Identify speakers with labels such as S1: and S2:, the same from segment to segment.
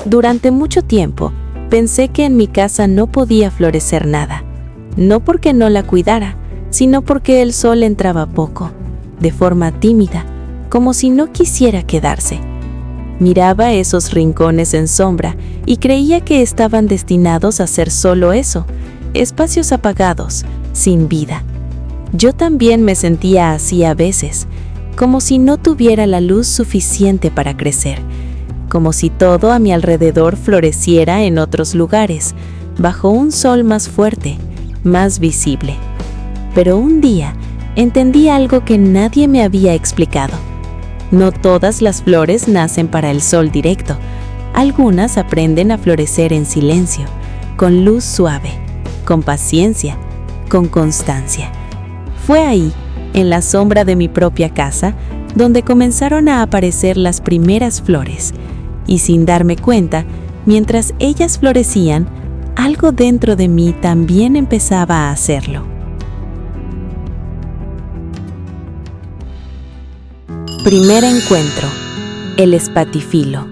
S1: Durante mucho tiempo, pensé que en mi casa no podía florecer nada, no porque no la cuidara, sino porque el sol entraba poco, de forma tímida, como si no quisiera quedarse. Miraba esos rincones en sombra y creía que estaban destinados a ser solo eso, espacios apagados, sin vida. Yo también me sentía así a veces, como si no tuviera la luz suficiente para crecer, como si todo a mi alrededor floreciera en otros lugares, bajo un sol más fuerte, más visible. Pero un día entendí algo que nadie me había explicado. No todas las flores nacen para el sol directo. Algunas aprenden a florecer en silencio, con luz suave, con paciencia, con constancia. Fue ahí, en la sombra de mi propia casa, donde comenzaron a aparecer las primeras flores. Y sin darme cuenta, mientras ellas florecían, algo dentro de mí también empezaba a hacerlo. Primer encuentro: el espatifilo.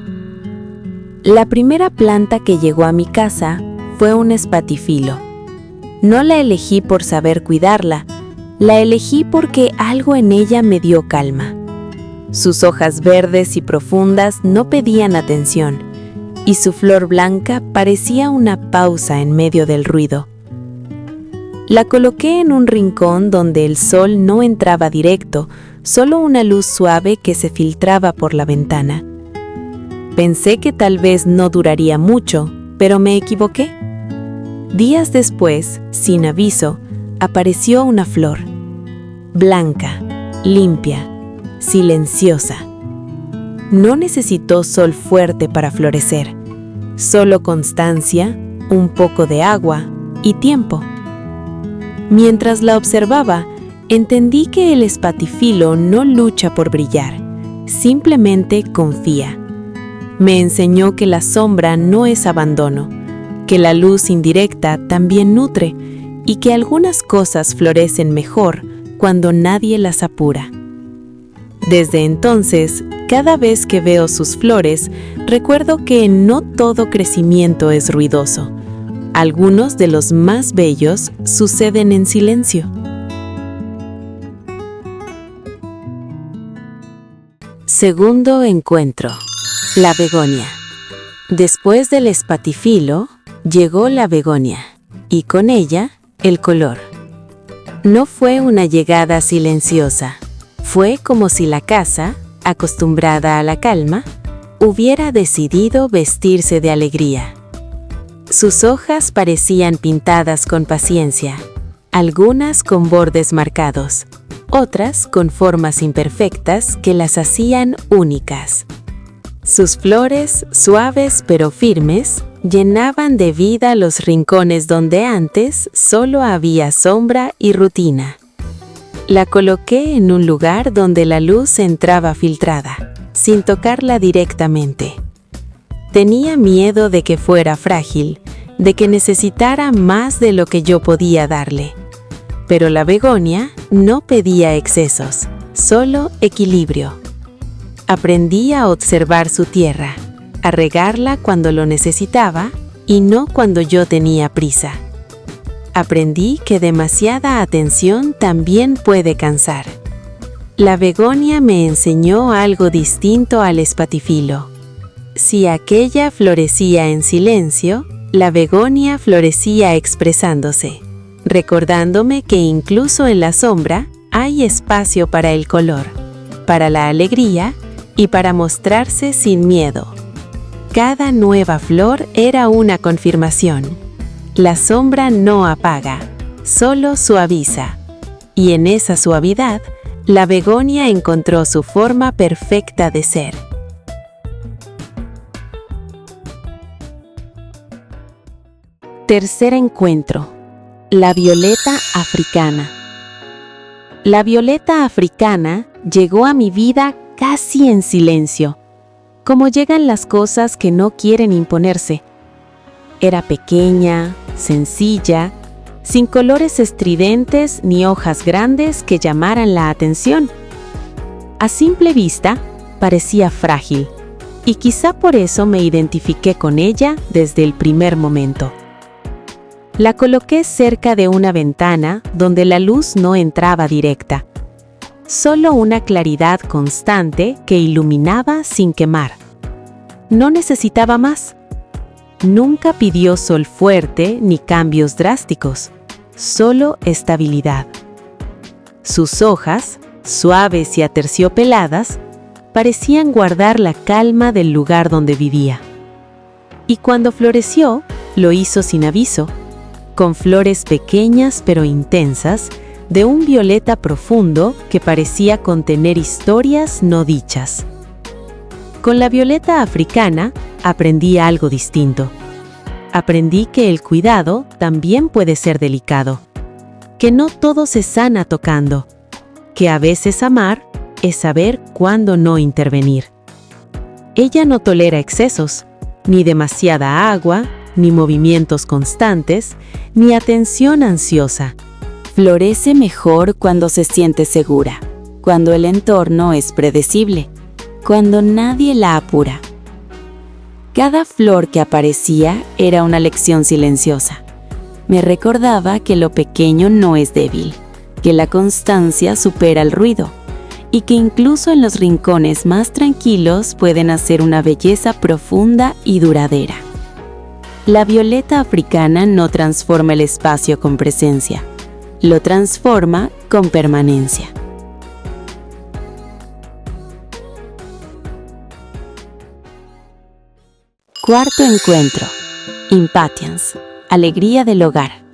S1: La primera planta que llegó a mi casa fue un espatifilo. No la elegí por saber cuidarla, la elegí porque algo en ella me dio calma. Sus hojas verdes y profundas no pedían atención, y su flor blanca parecía una pausa en medio del ruido. La coloqué en un rincón donde el sol no entraba directo, solo una luz suave que se filtraba por la ventana. Pensé que tal vez no duraría mucho, pero me equivoqué. Días después, sin aviso, apareció una flor, blanca, limpia, silenciosa. No necesitó sol fuerte para florecer, solo constancia, un poco de agua y tiempo. Mientras la observaba, entendí que el espatifilo no lucha por brillar, simplemente confía. Me enseñó que la sombra no es abandono, que la luz indirecta también nutre y que algunas cosas florecen mejor cuando nadie las apura. Desde entonces, cada vez que veo sus flores, recuerdo que no todo crecimiento es ruidoso. Algunos de los más bellos suceden en silencio. Segundo encuentro: la begonia. Después del espatifilo, llegó la begonia, y con ella, el color. No fue una llegada silenciosa. Fue como si la casa, acostumbrada a la calma, hubiera decidido vestirse de alegría. Sus hojas parecían pintadas con paciencia, algunas con bordes marcados, otras con formas imperfectas que las hacían únicas. Sus flores, suaves pero firmes, llenaban de vida los rincones donde antes solo había sombra y rutina. La coloqué en un lugar donde la luz entraba filtrada, sin tocarla directamente. Tenía miedo de que fuera frágil, de que necesitara más de lo que yo podía darle. Pero la begonia no pedía excesos, solo equilibrio. Aprendí a observar su tierra, a regarla cuando lo necesitaba y no cuando yo tenía prisa. Aprendí que demasiada atención también puede cansar. La begonia me enseñó algo distinto al espatifilo. Si aquella florecía en silencio, la begonia florecía expresándose, recordándome que incluso en la sombra hay espacio para el color, para la alegría y para mostrarse sin miedo. Cada nueva flor era una confirmación. La sombra no apaga, solo suaviza. Y en esa suavidad, la begonia encontró su forma perfecta de ser. Tercer encuentro: la violeta africana. La violeta africana llegó a mi vida casi en silencio, como llegan las cosas que no quieren imponerse. Era pequeña, sencilla, sin colores estridentes ni hojas grandes que llamaran la atención. A simple vista, parecía frágil, y quizá por eso me identifiqué con ella desde el primer momento. La coloqué cerca de una ventana donde la luz no entraba directa, solo una claridad constante que iluminaba sin quemar. No necesitaba más. Nunca pidió sol fuerte ni cambios drásticos, solo estabilidad. Sus hojas, suaves y aterciopeladas, parecían guardar la calma del lugar donde vivía. Y cuando floreció, lo hizo sin aviso, con flores pequeñas pero intensas, de un violeta profundo que parecía contener historias no dichas. Con la violeta africana aprendí algo distinto. Aprendí que el cuidado también puede ser delicado, que no todo se sana tocando, que a veces amar es saber cuándo no intervenir. Ella no tolera excesos, ni demasiada agua, ni movimientos constantes, ni atención ansiosa. Florece mejor cuando se siente segura, cuando el entorno es predecible, cuando nadie la apura. Cada flor que aparecía era una lección silenciosa. Me recordaba que lo pequeño no es débil, que la constancia supera el ruido, y que incluso en los rincones más tranquilos pueden hacer una belleza profunda y duradera. La violeta africana no transforma el espacio con presencia, lo transforma con permanencia. Cuarto encuentro. Impatiens, alegría del hogar.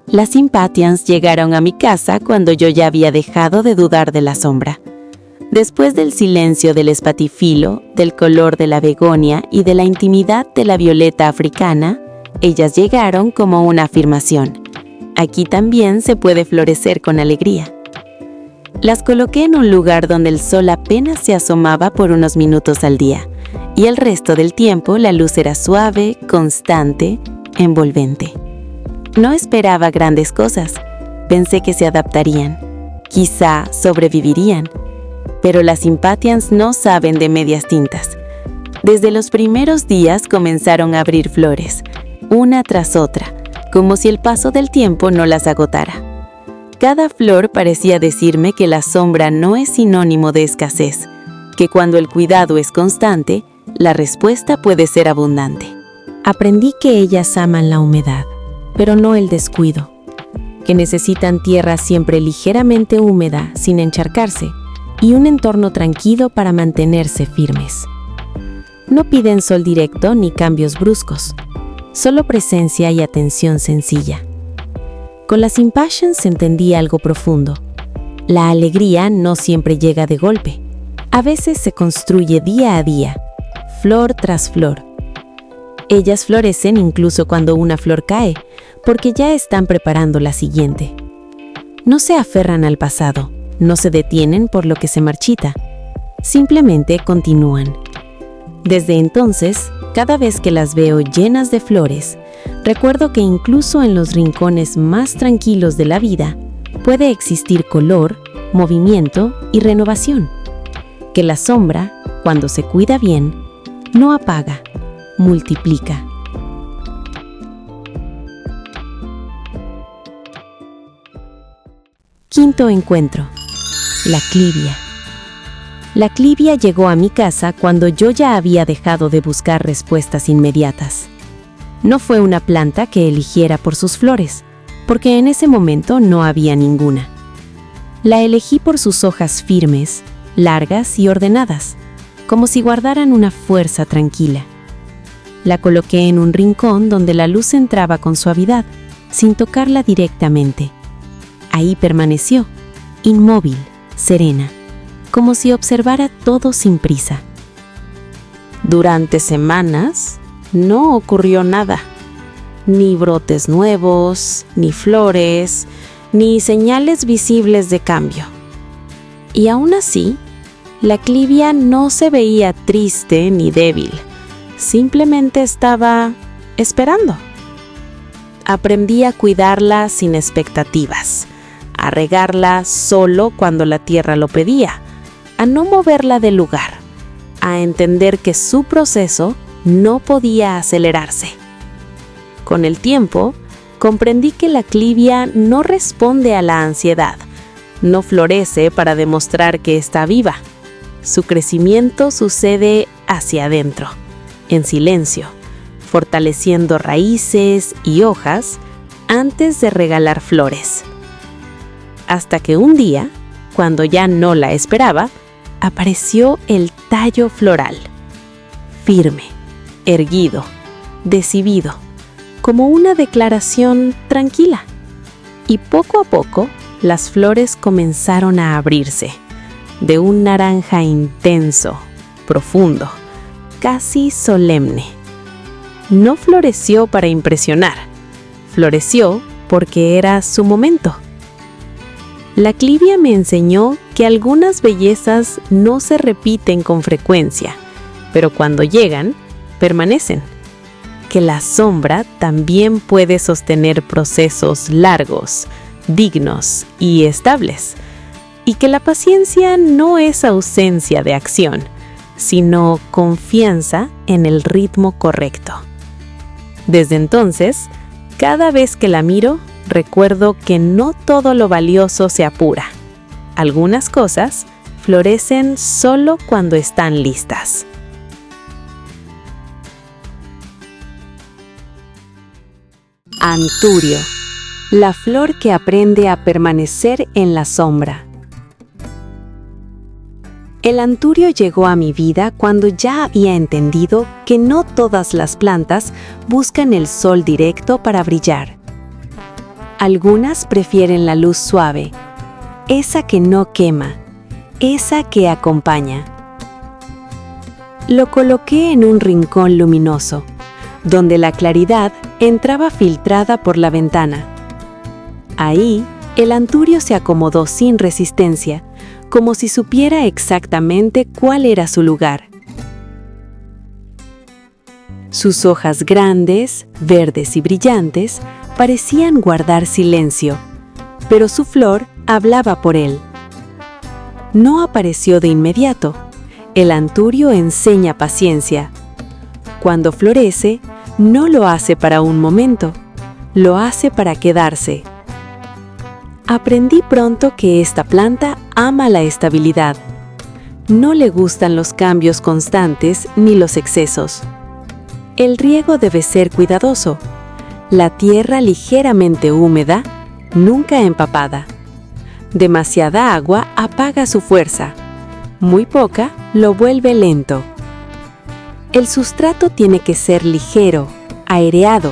S1: Las Impatiens llegaron a mi casa cuando yo ya había dejado de dudar de la sombra. Después del silencio del espatifilo, del color de la begonia y de la intimidad de la violeta africana, ellas llegaron como una afirmación. Aquí también se puede florecer con alegría. Las coloqué en un lugar donde el sol apenas se asomaba por unos minutos al día, y el resto del tiempo la luz era suave, constante, envolvente. No esperaba grandes cosas. Pensé que se adaptarían. Quizá sobrevivirían. Pero las Impatiens no saben de medias tintas. Desde los primeros días comenzaron a abrir flores, una tras otra, como si el paso del tiempo no las agotara. Cada flor parecía decirme que la sombra no es sinónimo de escasez, que cuando el cuidado es constante, la respuesta puede ser abundante. Aprendí que ellas aman la humedad, pero no el descuido, que necesitan tierra siempre ligeramente húmeda sin encharcarse y un entorno tranquilo para mantenerse firmes. No piden sol directo ni cambios bruscos, solo presencia y atención sencilla. Con las Impatiens entendí algo profundo. La alegría no siempre llega de golpe, a veces se construye día a día, flor tras flor. Ellas florecen incluso cuando una flor cae, porque ya están preparando la siguiente. No se aferran al pasado, no se detienen por lo que se marchita, simplemente continúan. Desde entonces, cada vez que las veo llenas de flores, recuerdo que incluso en los rincones más tranquilos de la vida, puede existir color, movimiento y renovación. Que la sombra, cuando se cuida bien, no apaga, multiplica. Quinto encuentro. La clivia. La clivia llegó a mi casa cuando yo ya había dejado de buscar respuestas inmediatas. No fue una planta que eligiera por sus flores, porque en ese momento no había ninguna. La elegí por sus hojas firmes, largas y ordenadas, como si guardaran una fuerza tranquila. La coloqué en un rincón donde la luz entraba con suavidad, sin tocarla directamente. Ahí permaneció, inmóvil, serena, como si observara todo sin prisa. Durante semanas no ocurrió nada, ni brotes nuevos, ni flores, ni señales visibles de cambio. Y aún así, la clivia no se veía triste ni débil, simplemente estaba esperando. Aprendí a cuidarla sin expectativas, a regarla solo cuando la tierra lo pedía, a no moverla del lugar, a entender que su proceso no podía acelerarse. Con el tiempo, comprendí que la clivia no responde a la ansiedad, no florece para demostrar que está viva. Su crecimiento sucede hacia adentro, en silencio, fortaleciendo raíces y hojas antes de regalar flores. Hasta que un día, cuando ya no la esperaba, apareció el tallo floral, firme, erguido, decidido, como una declaración tranquila. Y poco a poco, las flores comenzaron a abrirse, de un naranja intenso, profundo, casi solemne. No floreció para impresionar, floreció porque era su momento. La clivia me enseñó que algunas bellezas no se repiten con frecuencia, pero cuando llegan, permanecen. Que la sombra también puede sostener procesos largos, dignos y estables, y que la paciencia no es ausencia de acción, sino confianza en el ritmo correcto. Desde entonces, cada vez que la miro, recuerdo que no todo lo valioso se apura. Algunas cosas florecen solo cuando están listas. Anturio, la flor que aprende a permanecer en la sombra. El anturio llegó a mi vida cuando ya había entendido que no todas las plantas buscan el sol directo para brillar. Algunas prefieren la luz suave, esa que no quema, esa que acompaña. Lo coloqué en un rincón luminoso, donde la claridad entraba filtrada por la ventana. Ahí, el anturio se acomodó sin resistencia, como si supiera exactamente cuál era su lugar. Sus hojas grandes, verdes y brillantes, parecían guardar silencio, pero su flor hablaba por él. No apareció de inmediato. El anturio enseña paciencia. Cuando florece, no lo hace para un momento, lo hace para quedarse. Aprendí pronto que esta planta ama la estabilidad. No le gustan los cambios constantes ni los excesos. El riego debe ser cuidadoso. La tierra ligeramente húmeda, nunca empapada. Demasiada agua apaga su fuerza. Muy poca lo vuelve lento. El sustrato tiene que ser ligero, aireado,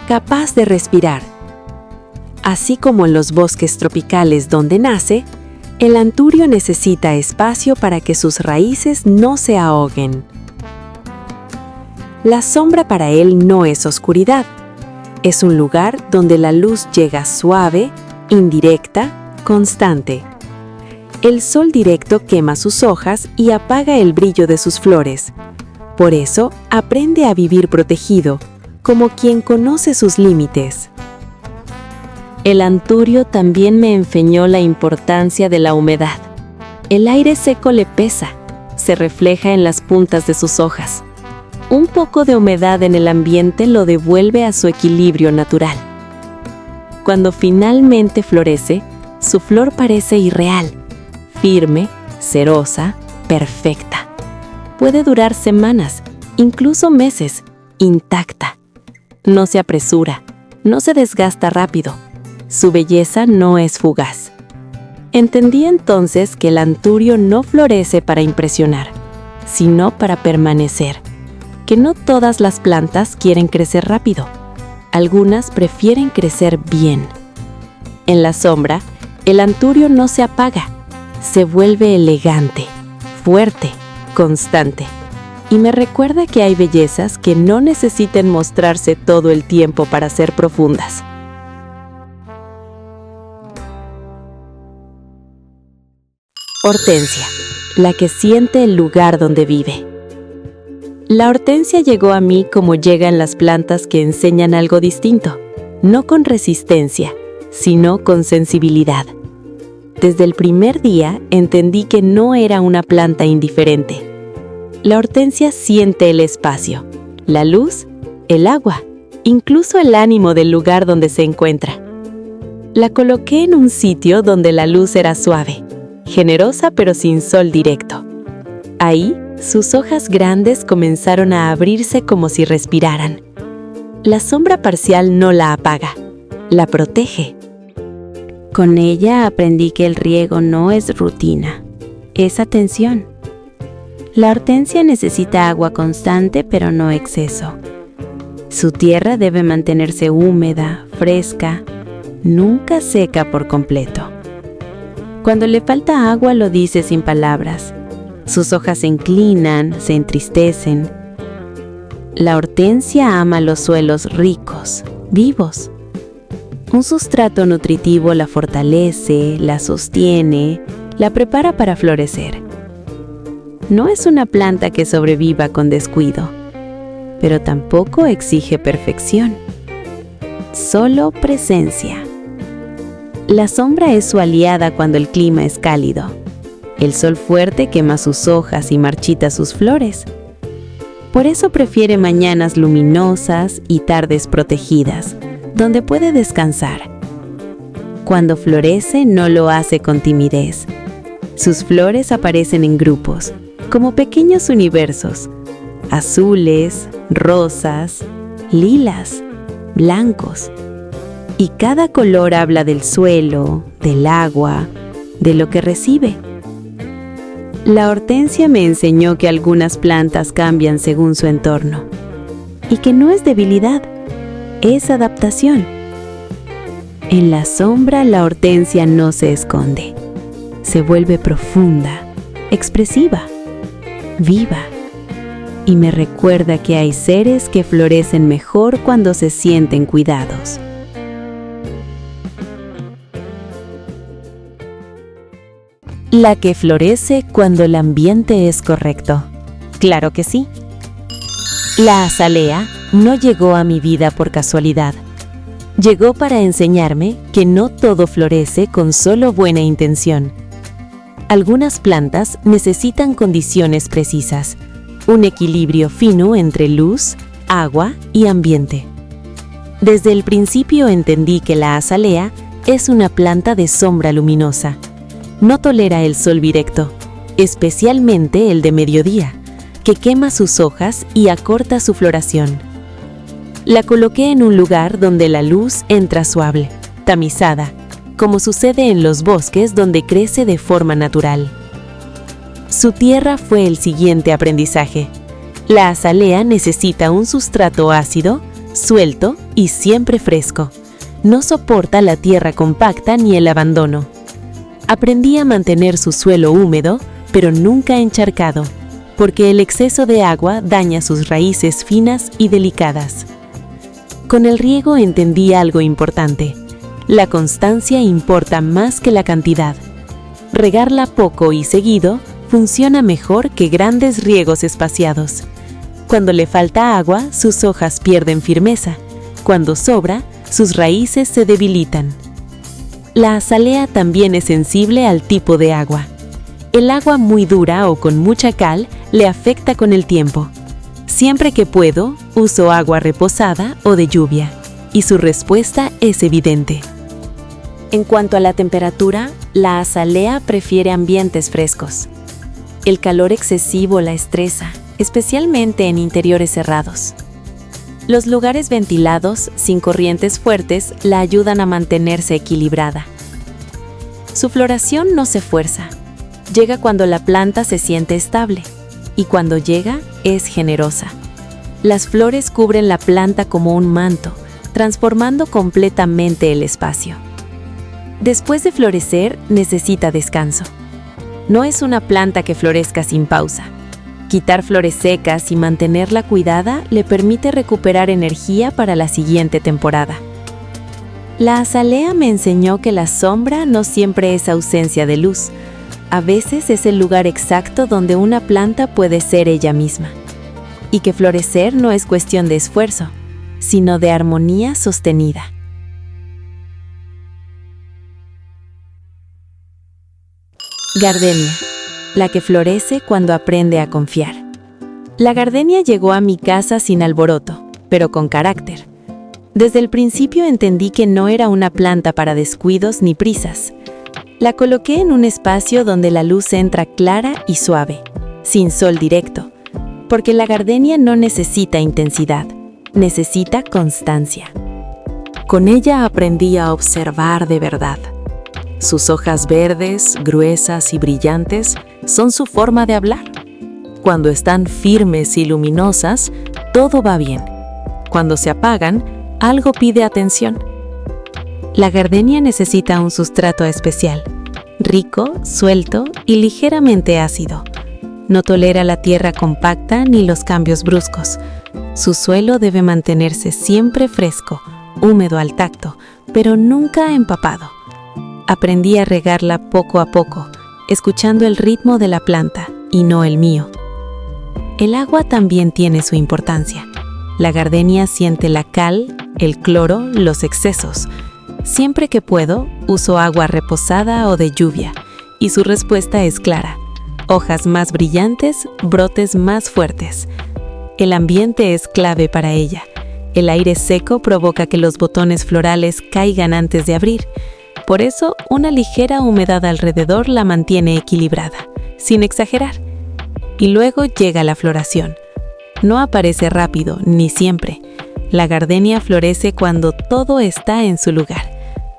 S1: capaz de respirar. Así como en los bosques tropicales donde nace, el anturio necesita espacio para que sus raíces no se ahoguen. La sombra para él no es oscuridad. Es un lugar donde la luz llega suave, indirecta, constante. El sol directo quema sus hojas y apaga el brillo de sus flores. Por eso, aprende a vivir protegido, como quien conoce sus límites. El anturio también me enseñó la importancia de la humedad. El aire seco le pesa, se refleja en las puntas de sus hojas. Un poco de humedad en el ambiente lo devuelve a su equilibrio natural. Cuando finalmente florece, su flor parece irreal, firme, cerosa, perfecta. Puede durar semanas, incluso meses, intacta. No se apresura, no se desgasta rápido. Su belleza no es fugaz. Entendí entonces que el anturio no florece para impresionar, sino para permanecer. Que no todas las plantas quieren crecer rápido. Algunas prefieren crecer bien. En la sombra, el anturio no se apaga, se vuelve elegante, fuerte, constante, y me recuerda que hay bellezas que no necesitan mostrarse todo el tiempo para ser profundas. Hortensia, la que siente el lugar donde vive. La hortensia llegó a mí como llegan las plantas que enseñan algo distinto, no con resistencia, sino con sensibilidad. Desde el primer día entendí que no era una planta indiferente. La hortensia siente el espacio, la luz, el agua, incluso el ánimo del lugar donde se encuentra. La coloqué en un sitio donde la luz era suave, generosa pero sin sol directo. Ahí, sus hojas grandes comenzaron a abrirse como si respiraran. La sombra parcial no la apaga, la protege. Con ella aprendí que el riego no es rutina, es atención. La hortensia necesita agua constante pero no exceso. Su tierra debe mantenerse húmeda, fresca, nunca seca por completo. Cuando le falta agua lo dice sin palabras. Sus hojas se inclinan, se entristecen. La hortensia ama los suelos ricos, vivos. Un sustrato nutritivo la fortalece, la sostiene, la prepara para florecer. No es una planta que sobreviva con descuido, pero tampoco exige perfección. Solo presencia. La sombra es su aliada cuando el clima es cálido. El sol fuerte quema sus hojas y marchita sus flores. Por eso prefiere mañanas luminosas y tardes protegidas, donde puede descansar. Cuando florece no lo hace con timidez. Sus flores aparecen en grupos, como pequeños universos, azules, rosas, lilas, blancos. Y cada color habla del suelo, del agua, de lo que recibe. La hortensia me enseñó que algunas plantas cambian según su entorno, y que no es debilidad, es adaptación. En la sombra la hortensia no se esconde, se vuelve profunda, expresiva, viva, y me recuerda que hay seres que florecen mejor cuando se sienten cuidados. La que florece cuando el ambiente es correcto. Claro que sí. La azalea no llegó a mi vida por casualidad. Llegó para enseñarme que no todo florece con solo buena intención. Algunas plantas necesitan condiciones precisas, un equilibrio fino entre luz, agua y ambiente. Desde el principio entendí que la azalea es una planta de sombra luminosa. No tolera el sol directo, especialmente el de mediodía, que quema sus hojas y acorta su floración. La coloqué en un lugar donde la luz entra suave, tamizada, como sucede en los bosques donde crece de forma natural. Su tierra fue el siguiente aprendizaje. La azalea necesita un sustrato ácido, suelto y siempre fresco. No soporta la tierra compacta ni el abandono. Aprendí a mantener su suelo húmedo, pero nunca encharcado, porque el exceso de agua daña sus raíces finas y delicadas. Con el riego entendí algo importante. La constancia importa más que la cantidad. Regarla poco y seguido funciona mejor que grandes riegos espaciados. Cuando le falta agua, sus hojas pierden firmeza. Cuando sobra, sus raíces se debilitan. La azalea también es sensible al tipo de agua. El agua muy dura o con mucha cal le afecta con el tiempo. Siempre que puedo, uso agua reposada o de lluvia, y su respuesta es evidente. En cuanto a la temperatura, la azalea prefiere ambientes frescos. El calor excesivo la estresa, especialmente en interiores cerrados. Los lugares ventilados, sin corrientes fuertes, la ayudan a mantenerse equilibrada. Su floración no se fuerza. Llega cuando la planta se siente estable, y cuando llega, es generosa. Las flores cubren la planta como un manto, transformando completamente el espacio. Después de florecer, necesita descanso. No es una planta que florezca sin pausa. Quitar flores secas y mantenerla cuidada le permite recuperar energía para la siguiente temporada. La azalea me enseñó que la sombra no siempre es ausencia de luz. A veces es el lugar exacto donde una planta puede ser ella misma. Y que florecer no es cuestión de esfuerzo, sino de armonía sostenida. Gardenia, la que florece cuando aprende a confiar. La gardenia llegó a mi casa sin alboroto, pero con carácter. Desde el principio entendí que no era una planta para descuidos ni prisas. La coloqué en un espacio donde la luz entra clara y suave, sin sol directo, porque la gardenia no necesita intensidad, necesita constancia. Con ella aprendí a observar de verdad. Sus hojas verdes, gruesas y brillantes son su forma de hablar. Cuando están firmes y luminosas, todo va bien. Cuando se apagan, algo pide atención. La gardenia necesita un sustrato especial, rico, suelto y ligeramente ácido. No tolera la tierra compacta ni los cambios bruscos. Su suelo debe mantenerse siempre fresco, húmedo al tacto, pero nunca empapado. Aprendí a regarla poco a poco, escuchando el ritmo de la planta y no el mío. El agua también tiene su importancia. La gardenia siente la cal, el cloro, los excesos. Siempre que puedo, uso agua reposada o de lluvia, y su respuesta es clara. Hojas más brillantes, brotes más fuertes. El ambiente es clave para ella. El aire seco provoca que los botones florales caigan antes de abrir. Por eso, una ligera humedad alrededor la mantiene equilibrada, sin exagerar. Y luego llega la floración. No aparece rápido, ni siempre. La gardenia florece cuando todo está en su lugar.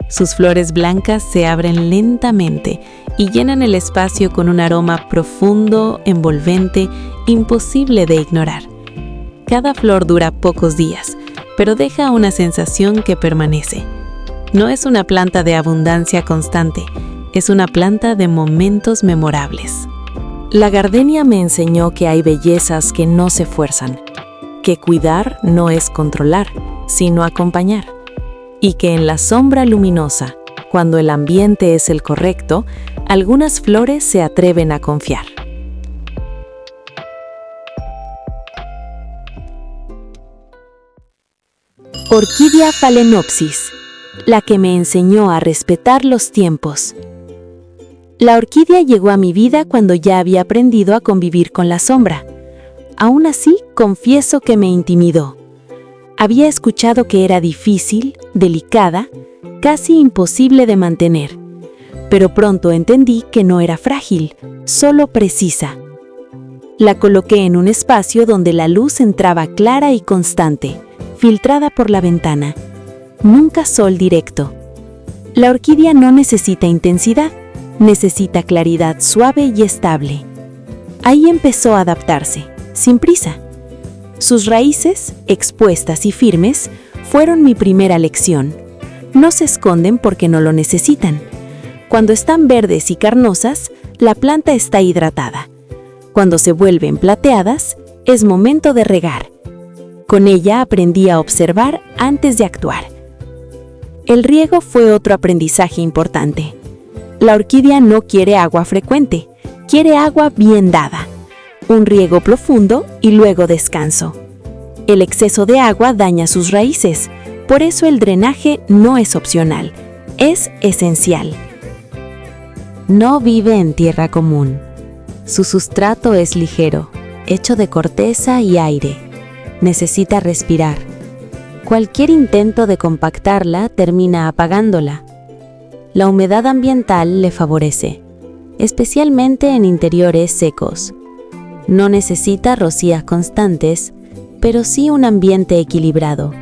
S1: Sus flores blancas se abren lentamente y llenan el espacio con un aroma profundo, envolvente, imposible de ignorar. Cada flor dura pocos días, pero deja una sensación que permanece. No es una planta de abundancia constante, es una planta de momentos memorables. La gardenia me enseñó que hay bellezas que no se fuerzan, que cuidar no es controlar, sino acompañar, y que en la sombra luminosa, cuando el ambiente es el correcto, algunas flores se atreven a confiar. Orquídea Phalaenopsis, la que me enseñó a respetar los tiempos. La orquídea llegó a mi vida cuando ya había aprendido a convivir con la sombra. Aún así, confieso que me intimidó. Había escuchado que era difícil, delicada, casi imposible de mantener. Pero pronto entendí que no era frágil, solo precisa. La coloqué en un espacio donde la luz entraba clara y constante, filtrada por la ventana. Nunca sol directo. La orquídea no necesita intensidad, necesita claridad suave y estable. Ahí empezó a adaptarse, sin prisa. Sus raíces, expuestas y firmes, fueron mi primera lección. No se esconden porque no lo necesitan. Cuando están verdes y carnosas, la planta está hidratada. Cuando se vuelven plateadas, es momento de regar. Con ella aprendí a observar antes de actuar. El riego fue otro aprendizaje importante. La orquídea no quiere agua frecuente, quiere agua bien dada. Un riego profundo y luego descanso. El exceso de agua daña sus raíces, por eso el drenaje no es opcional, es esencial. No vive en tierra común. Su sustrato es ligero, hecho de corteza y aire. Necesita respirar. Cualquier intento de compactarla termina apagándola. La humedad ambiental le favorece, especialmente en interiores secos. No necesita rocías constantes, pero sí un ambiente equilibrado,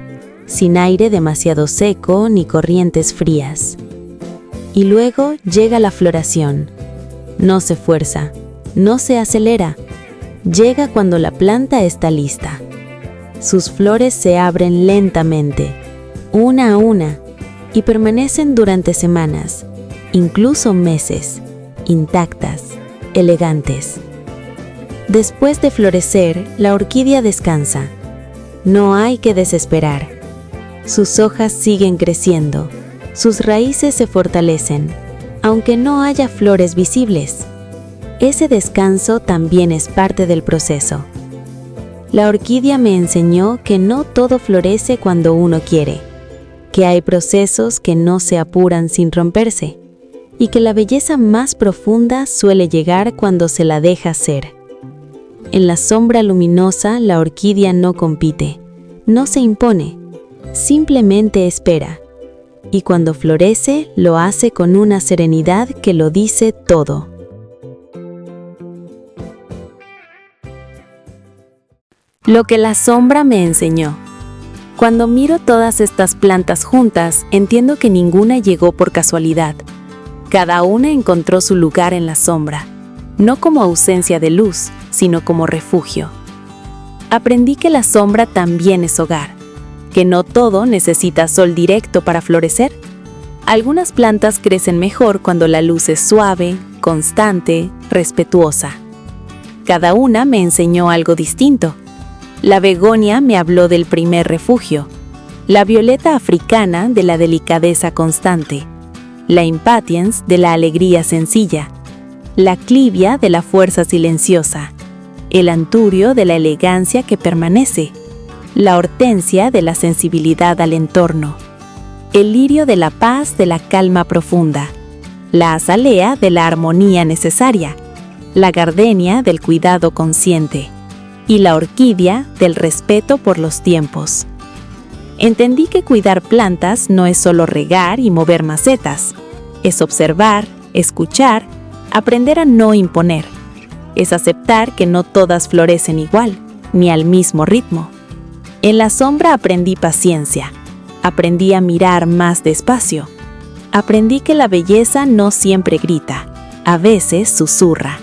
S1: sin aire demasiado seco ni corrientes frías. Y luego llega la floración. No se fuerza, no se acelera. Llega cuando la planta está lista. Sus flores se abren lentamente, una a una, y permanecen durante semanas, incluso meses, intactas, elegantes. Después de florecer, la orquídea descansa. No hay que desesperar. Sus hojas siguen creciendo, sus raíces se fortalecen, aunque no haya flores visibles. Ese descanso también es parte del proceso. La orquídea me enseñó que no todo florece cuando uno quiere, que hay procesos que no se apuran sin romperse, y que la belleza más profunda suele llegar cuando se la deja ser. En la sombra luminosa, la orquídea no compite, no se impone, simplemente espera. Y cuando florece, lo hace con una serenidad que lo dice todo. Lo que la sombra me enseñó. Cuando miro todas estas plantas juntas, entiendo que ninguna llegó por casualidad. Cada una encontró su lugar en la sombra, no como ausencia de luz, sino como refugio. Aprendí que la sombra también es hogar, que no todo necesita sol directo para florecer. Algunas plantas crecen mejor cuando la luz es suave, constante, respetuosa. Cada una me enseñó algo distinto. La begonia me habló del primer refugio, la violeta africana de la delicadeza constante, la impatiens de la alegría sencilla, la clivia de la fuerza silenciosa, el anturio de la elegancia que permanece, la hortensia de la sensibilidad al entorno, el lirio de la paz de la calma profunda, la azalea de la armonía necesaria, la gardenia del cuidado consciente y la orquídea del respeto por los tiempos. Entendí que cuidar plantas no es solo regar y mover macetas, es observar, escuchar, aprender a no imponer, es aceptar que no todas florecen igual, ni al mismo ritmo. En la sombra aprendí paciencia, aprendí a mirar más despacio, aprendí que la belleza no siempre grita, a veces susurra.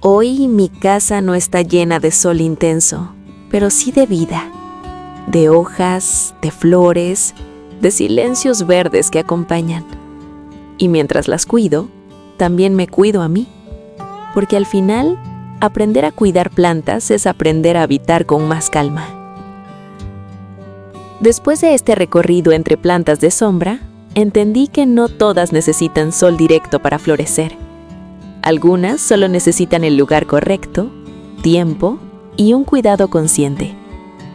S1: Hoy mi casa no está llena de sol intenso, pero sí de vida, de hojas, de flores, de silencios verdes que acompañan. Y mientras las cuido, también me cuido a mí, porque al final, aprender a cuidar plantas es aprender a habitar con más calma. Después de este recorrido entre plantas de sombra, entendí que no todas necesitan sol directo para florecer. Algunas solo necesitan el lugar correcto, tiempo y un cuidado consciente.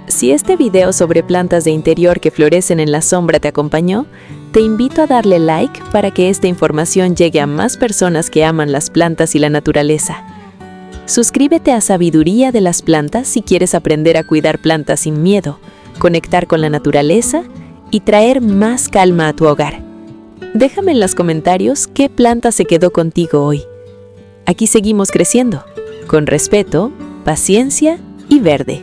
S1: Si este video sobre plantas de interior que florecen en la sombra te acompañó, te invito a darle like para que esta información llegue a más personas que aman las plantas y la naturaleza. Suscríbete a Sabiduría de las Plantas si quieres aprender a cuidar plantas sin miedo, conectar con la naturaleza y traer más calma a tu hogar. Déjame en los comentarios qué planta se quedó contigo hoy. Aquí seguimos creciendo, con respeto, paciencia y verde.